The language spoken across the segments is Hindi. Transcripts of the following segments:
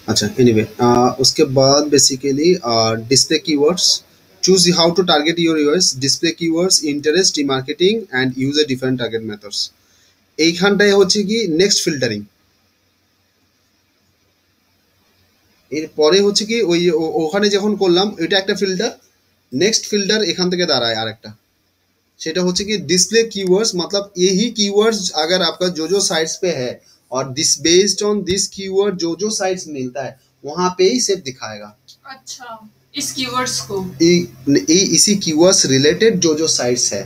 अच्छा एनीवे उसके बाद basically display keywords, choose how to target your US, display keywords, interest, remarketing and use a different target methods. এইখানটায় হচ্ছে কি নেক্সট ফিল্টারিং, এরপরে হচ্ছে কি ওই ওখানে যখন করলাম এটা একটা ফিল্টার, नेक्स्ट फिल्टर एखान থেকে দাঁড়ায় আরেকটা, সেটা হচ্ছে कि डिस्प्ले कीवर्ड्स, मतलब यही कीवर्ड्स अगर आपका जो जो साइट्स पे है और this based on this keyword जो जो साइट्स मिलता है वहां पे ही सिर्फ दिखाएगा। अच्छा, इस कीवर्ड्स को इसी कीवर्ड्स रिलेटेड जो जो साइट्स है,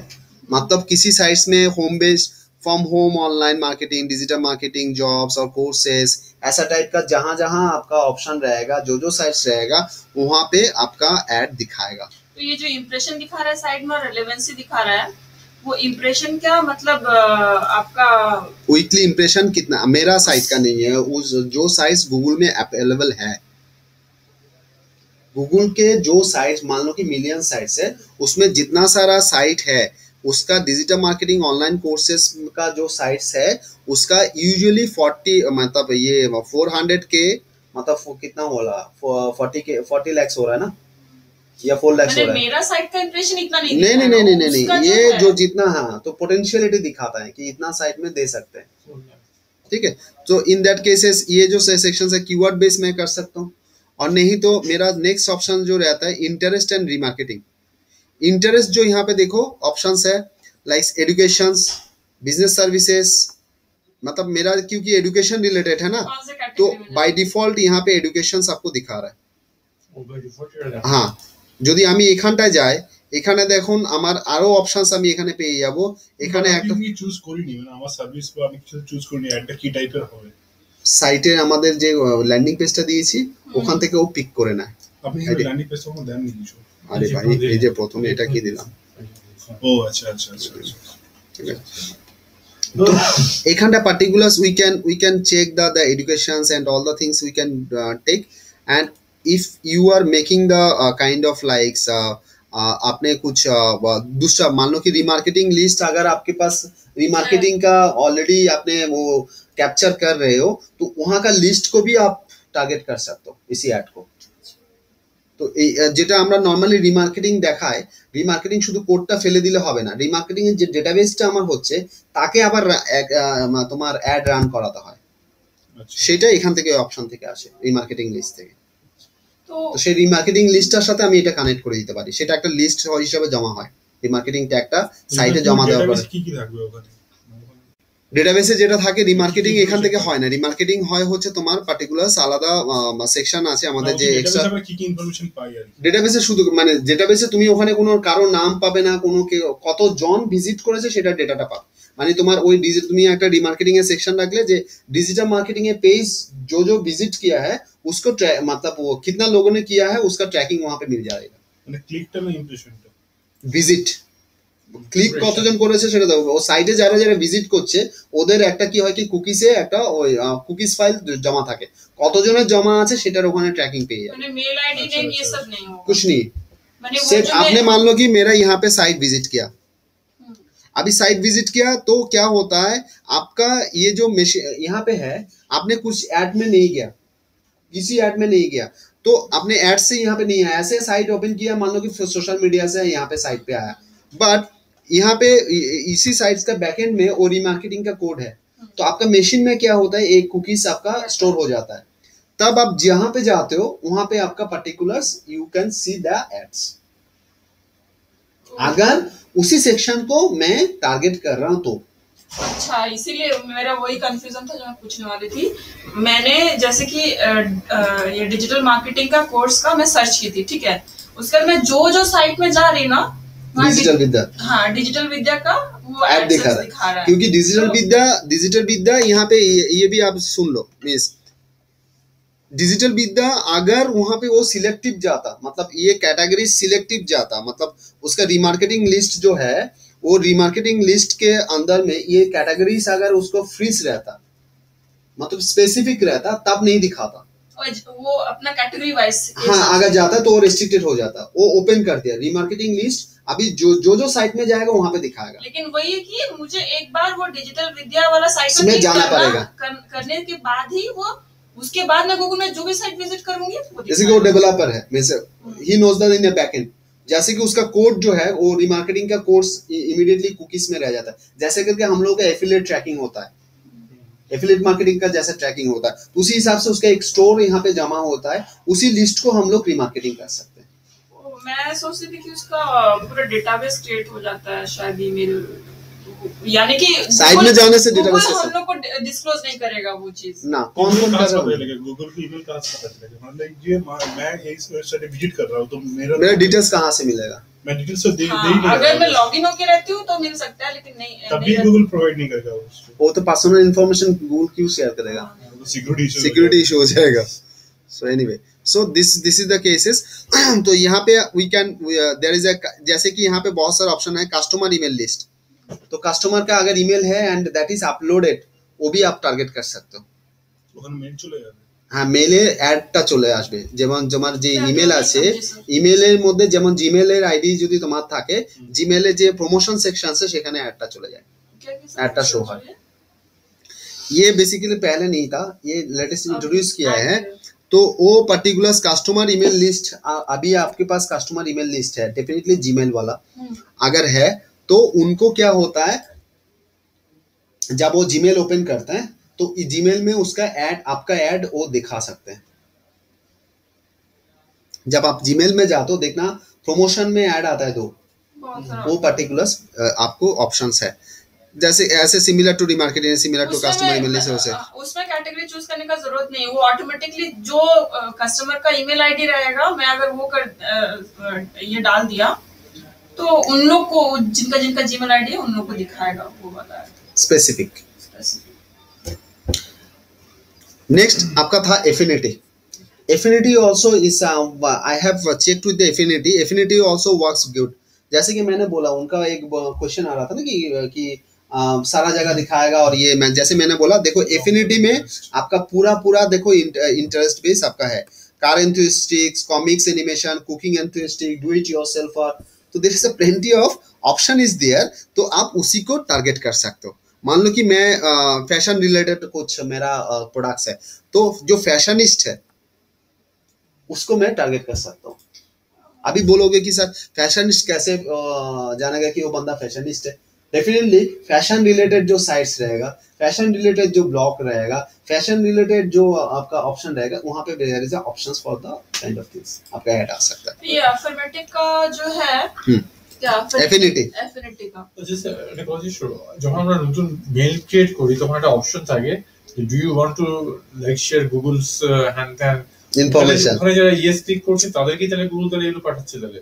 मतलब किसी साइट्स में home based, from home, online marketing, digital marketing, jobs और कोर्सेस, ऐसा टाइप का जहां जहां आपका ऑप्शन रहेगा, जो जो साइट्स रहेगा वहां पे आपका ऐड दिखाएगा। तो ये जो इम्प्रेशन दिखा रहा है साइड में, रेलेवेंसी दिखा रहा है, वो इम्प्रेशन क्या मतलब आपका वीकली इम्प्रेशन कितना, मेरा साइट का नहीं है, उस जो साइट्स गूगल में अवेलेबल है, गूगल के जो साइट्स मान लो कि मिलियन साइट्स है, उसमें जितना सारा साइट है उसका डिजिटल मार्केटिंग ऑनलाइन कोर्सेस का जो साइट्स है उसका यूजुअली 40 मतलब ये 400 के मतलब कितना बोला 40 लाख हो रहा है ना, या 4 लाख हो रहा है। मेरा साइट का इंप्रेशन इतना नहीं नहीं ये जो जितना, हाँ तो पोटेंशियलिटी दिखाता है कि इतना साइट में दे सकते हैं, ठीक है। तो इन दैट केसेस ये जो सेक्शन है कीवर्ड बेस में कर सकता हूँ, और नहीं तो मेरा नेक्स्ट ऑप्शन जो रहता है इंटरेस्ट एंड रीमार्केटिंग। इंटरेस्ट जो यहाँ पे देखो ऑप्शंस है लाइक एजुकेशन, बिजनेस सर्विसेज, मतलब मेरा क्योंकि एजुकेशन रिलेटेड है ना तो बाय डिफॉल्ट यहाँ पे एजुकेशन आपको दिखा रहा है। हाँ যদি আমি এখানটায় যাই, এখানে দেখুন আমার আরো অপশনস আমি এখানে পেয়ে যাব, এখানে একটা আমি চুজ করিনি, মানে আমার সার্ভিস বা আমি কিছু চুজ করিনি, একটা কি টাইপের হবে সাইটের আমাদের যে ল্যান্ডিং পেজটা দিয়েছি ওখান থেকে ও পিক করে নেয়। আপনি ল্যান্ডিং পেজটা কোন দেননি কিছু? আরে ভাই এই যে প্রথমে এটা কি দিলাম, ও আচ্ছা আচ্ছা আচ্ছা ঠিক আছে। তো এখানটা পার্টিকুলারস we can check the educations and all the things we can take, and if you are making the kind of likes आपने कुछ दूसरा मान लो कि रीमार्केटिंग लिस्ट अगर आपके पास रीमार्केटिंग का ऑलरेडी आपने वो कैप्चर कर रहे हो तो वहां का लिस्ट को भी आप टारगेट कर सकते हो इसी ऐड को। তো যেটা আমরা নরমালি রিমার্কেটিং দেখায়, রিমার্কেটিং শুধু কোডটা ফেলে দিলে হবে না, রিমার্কেটিং এর যে ডেটাবেসটা আমার হচ্ছে তাকে আবার তোমার অ্যাড রান করাতে হয়, সেটা এখান থেকে অপশন থেকে আসে রিমার্কেটিং লিস্ট থেকে। তো সেই রিমার্কেটিং লিস্টটার সাথে আমি এটা কানেক্ট করে দিতে পারি, সেটা একটা লিস্ট হিসেবে জমা হয়, রিমার্কেটিং ট্যাগটা সাইটে জমা দেওয়ার পরে কি কি থাকবে ওখানে ডেটাবেসে যেটা থাকে রিমার্কেটিং এখান থেকে হয় না, রিমার্কেটিং হয় হচ্ছে তোমার পার্টিকুলার আলাদা সেকশন আছে আমাদের যে এক্সট্রা কি কি ইনফরমেশন পাই আর ডেটাবেসে শুধু মানে ডেটাবেসে তুমি ওখানে কোনো কারো নাম পাবে না, কোনো কতজন ভিজিট করেছে সেটা ডেটাটা পাবে, মানে তোমার ওই তুমি একটা রিমার্केटिंग है सेक्शन रख ले जे डिजिटल मार्केटिंग है पेज जो जो विजिट किया है उसको मतलब वो कितना लोगों ने किया है उसका ट्रैकिंग वहां पे मिल जाएगा, মানে ক্লিকটা না ইমপ্রেশনটা ভিজিট ক্লিক কতজন করেছে সেটা দেখো, ও সাইটে যারা যারা ভিজিট করছে ওদের একটা কি হয় কি কুকিসে একটা ওই কুকিজ ফাইল জমা থাকে, কতজনের জমা আছে সেটার ওখানে ट्रैकिंग পেয়ে যাবে, মানে मेल आईडी नेम ये सब नहीं होगा कुछ नहीं, মানে सिर्फ आपने मान लो कि मेरा यहाँ पे साइट विजिट किया, अभी साइट विजिट किया तो क्या होता है आपका ये जो यहाँ पे है आपने कुछ ऐड में नहीं गया, किसी ऐड में नहीं गया तो आपने ऐड से यहाँ पे नहीं आया, ऐसे साइट ओपन किया मान लो कि सोशल मीडिया से यहाँ पे साइट पे आया, बट यहाँ पे इसी साइट्स का बैकएंड में और रीमार्केटिंग का कोड है, तो आपका मशीन में क्या होता है एक कुकीज आपका स्टोर हो जाता है, तब आप जहां पे जाते हो वहां पे आपका particulars you can see the ads. अगर उसी सेक्शन को मैं टारगेट कर रहा हूं तो अच्छा, इसीलिए मेरा वही कंफ्यूजन था जो मैं पूछने वाली थी। मैंने जैसे कि ये डिजिटल मार्केटिंग का कोर्स का मैं सर्च की थी, ठीक है, उसके बाद मैं जो जो साइट में जा रही ना डिजिटल विद्या, हाँ डिजिटल विद्या का वो ऐड दिखा रहा है, क्योंकि डिजिटल विद्या यहाँ पे ये भी आप सुन लो मिस, डिजिटल विद्या अगर वहां पे वो सिलेक्टिव जाता, मतलब ये कैटेगरी सिलेक्टिव जाता, मतलब उसका रीमार्केटिंग लिस्ट जो है वो रीमार्केटिंग लिस्ट के अंदर में ये कैटेगरीज अगर उसको फ्रीज रहता, मतलब स्पेसिफिक रहता, तब नहीं दिखाता, वो अपना कैटेगरी वाइज हाँ अगर जाता तो रिस्ट्रिक्टेड हो जाता, वो ओपन कर दिया रीमार्केटिंग लिस्ट, अभी जो जो साइट में जाएगा वहां पे दिखाएगा, लेकिन वही है कि मुझे एक बार वो डिजिटल विद्या वाला साइट में जाना पड़ेगा, करने के बाद ही वो उसके बाद मैं गूगल में जो भी साइट विजिट करूंगी वो जैसे कि वो डेवलपर है, means he knows the in the backend, जैसे कि उसका कोड जो है वो रिमार्केटिंग का कोर्स इमीडिएटली कुकीज में रह जाता है, जैसे करके हम लोग का एफिलिएट ट्रैकिंग होता है, एफिलिएट मार्केटिंग का जैसा ट्रैकिंग होता है, तो उसी हिसाब से उसका एक स्टोर यहाँ पे जमा होता है, उसी लिस्ट को हम लोग रिमार्केटिंग कर सकते हैं। मैं सोचती थी कि उसका पूरा डेटाबेस क्रिएट हो जाता है शायद ईमेल, यानी कि साइट में जाने से डेटाबेस हम लोग को डिस्क्लोज नहीं करेगा वो चीज ना, कौन कर रहा है गूगल की ईमेल कहां से पता चलेगा, मतलब ये मैं इस वेबसाइट विजिट कर रहा हूं तो मेरा डिटेल्स कहां से मिलेगा, मैं डिटेल्स तो दे हाँ, ही नहीं, अगर मैं लॉगिन होके रहती हूँ तो मिल सकता है, लेकिन नहीं तभी गूगल प्रोवाइड नहीं करेगा उसको, वो तो पर्सनल इंफॉर्मेशन गूगल क्यों शेयर करेगा, सिक्योरिटी इशू हो जाएगा। So anyway, so this is the cases. तो यहाँ पे we can there is a, जैसे कि यहाँ पे बहुत सारे ऑप्शन है, कस्टमर ईमेल लिस्ट, तो कस्टमर का अगर ईमेल है एंड दैट इज अपलोडेड, वो भी आप टारगेट कर सकते हो। ওখানে মেল চলে যাবে, হ্যাঁ, মেলে অ্যাডটা চলে আসবে, যেমন তোমার যে ইমেল আছে, ইমেলের মধ্যে যেমন জিমেলের আইডি যদি তোমার থাকে, জিমেলে যে প্রমোশন সেকশন আছে সেখানে অ্যাডটা চলে যায়, অ্যাডটা শো হয়। ये बेसिकली पहले नहीं था, ये लेटेस्ट इंट्रोड्यूस किया है। तो वो पर्टिकुलर कस्टमर ईमेल लिस्ट, अभी आपके पास कस्टमर ईमेल लिस्ट है डेफिनेटली जीमेल वाला अगर है, तो उनको क्या होता है, जब वो जीमेल ओपन करते हैं तो जीमेल में उसका ऐड, आपका ऐड वो दिखा सकते हैं। जब आप जीमेल में जाते हो देखना प्रमोशन में ऐड आता है, तो वो पर्टिकुलर आपको ऑप्शंस है, जैसे ऐसे similar to remarketing, similar to customer email list, उसमें कैटेगरी चूज करने का जरूरत नहीं, वो ऑटोमेटिकली जो कस्टमर का ईमेल आईडी रहेगा, मैं अगर वो ये डाल दिया तो उन लोग को, जिनका जीमेल आईडी है उन लोग को दिखाएगा वो वाला स्पेसिफिक। नेक्स्ट आपका था affinity. Affinity also is, I have checked with the affinity, affinity also works good. जैसे कि मैंने बोला, उनका एक क्वेश्चन आ रहा था ना कि सारा जगह दिखाएगा, और ये मैं जैसे मैंने बोला, देखो एफिनिटी में आपका पूरा देखो इंटरेस्ट बेस आपका है, car enthusiastics, comics, animation, cooking enthusiastic, do it yourself, तो there is a plenty of option is there, तो आप उसी को टारगेट कर सकते हो। मान लो कि मैं फैशन रिलेटेड कुछ मेरा प्रोडक्ट्स है, तो जो फैशनिस्ट है उसको मैं टारगेट कर सकता हूँ। अभी बोलोगे कि सर फैशनिस्ट कैसे जानेगा कि वो बंदा फैशनिस्ट है, डेफिनेटली फैशन रिलेटेड जो साइट्स रहेगा, फैशन रिलेटेड जो ब्लॉग रहेगा, फैशन रिलेटेड जो आपका ऑप्शन रहेगा, वहां पे there is options for the kind of things आपका ऐड आ सकता है। ये अफर्मेटिव का जो है क्या, एफिनिटी का जैसे একটা কথা শুরু, যখন আমরা নতুন মেইল ক্রিয়েট করি তখন একটা অপশন থাকে, do you want to like share Google's hand then information, ওখানে যারা ইয়েস ক্লিক করছে তাদেরকে তাহলে গুগল তাহলে এগুলো পাঠাচ্ছে, তাহলে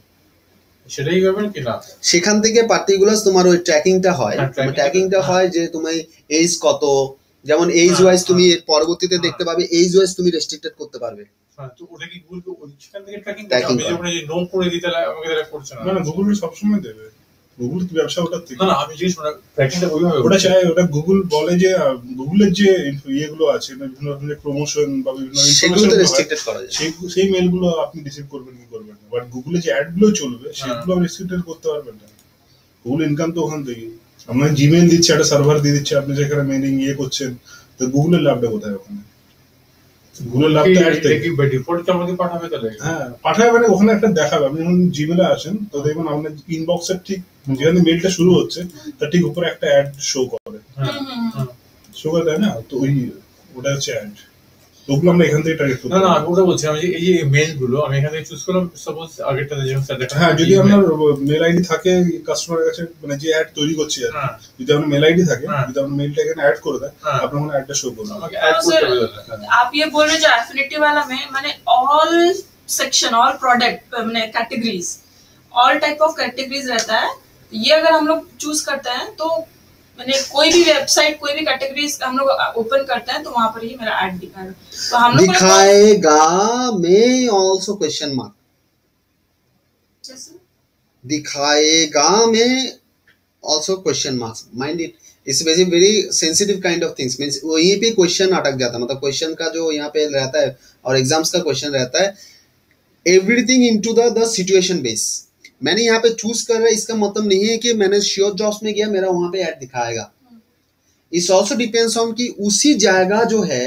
সেটাই ব্যাপার কি না, সেখান থেকে পার্টিকুলার তোমার ওই ট্র্যাকিংটা হয়, ট্র্যাকিংটা হয় যে তুমি এজ কত, যেমন এজ ওয়াইজ তুমি পরবর্তীতে দেখতে পাবে, এজ ওয়াইজ তুমি রেস্ট্রিক্টেড করতে পারবে। তো ওটা কি গুগল সেখান থেকে ট্র্যাকিং করবে, আমি যখন এই নো করে দিই তাহলে আমাকে তাহলে করছে না, না গুগল সব সময় দেবে, গুগল কি ব্যবসা ওটা থেকে, না আমি জিজ্ঞেস করি ট্র্যাকিংটা ওইভাবে ওটা চাই, ওটা গুগল বলে যে গুগলের যে ইয়েগুলো আছে, বিভিন্ন ধরনের প্রমোশন বা বিভিন্ন সেগুলো রেস্ট্রিক্টেড করা যায়, সেই মেলগুলো আপনি রিসিভ করবেন কি করবেন না, বাট গুগলে যে অ্যাডগুলো চলবে সেগুলো আপনি রেস্ট্রিক্টেড করতে পারবেন না। গুগল ইনকাম তো ওখান থেকে, আপনার জিমেল দিচ্ছে, একটা সার্ভার দিয়ে দিচ্ছে, আপনি যেখানে মেইলিং ইয়ে করছেন, তো গুগলের লাভটা কোথায় ওখানে? গুগলের লাভটা অ্যাড থেকে বাই ডিফল্ট কি আমাকে পাঠাবে তাহলে? হ্যাঁ পাঠাবে, মানে ওখানে একটা দেখাবে, আপনি যখন জিমেলে আসেন তো দেখবেন আপনার ইনবক্সের ঠিক যেখানে মেইলটা শুরু হচ্ছে তার ঠিক উপরে একটা অ্যাড শো করে, শো করে দেয় না, তো ওটা হচ্ছে অ্যাড, ওগুলো আমরা এখান থেকে টার্গেট করব। না আমি ওটা বলছি, আমি যে এই যে মেইল গুলো আমি এখান থেকে চুজ করলাম, সাপোজ আগেরটাতে যেমন স্যার, হ্যাঁ যদি আপনার মেল আইডি থাকে কাস্টমারের কাছে, মানে যে অ্যাড তৈরি করছে আর যদি আপনার মেল আইডি থাকে, যদি আপনার মেলটা এখানে অ্যাড করে দেয়, আপনার মানে অ্যাডটা শো করবে, আমাকে অ্যাড করতে হবে। आप ये बोल रहे जो एफिनिटी वाला में माने ऑल सेक्शन, ऑल प्रोडक्ट माने categories, all type of categories रहता है, ये अगर हम लोग चूज करते हैं तो मैंने कोई भी वेबसाइट, कोई भी कैटेगरीज हम लोग ओपन करते हैं तो वहां पर ही मेरा ऐड दिखाएगा, तो हम लोग दिखाएगा में आल्सो क्वेश्चन मार्क, दिखाएगा में also question marks, mind it, it's very sensitive kind of things, means वहीं पे क्वेश्चन अटक जाता है, मतलब क्वेश्चन का जो यहाँ पे रहता है और एग्जाम्स का क्वेश्चन रहता है, everything into the situation base. मैंने यहाँ पे चूज कर रहा है, इसका मतलब नहीं है कि मैंने श्योर जॉब्स में गया मेरा वहां पे ऐड दिखाएगा, इट्स ऑल्सो डिपेंड्स ऑन कि उसी जगह जो है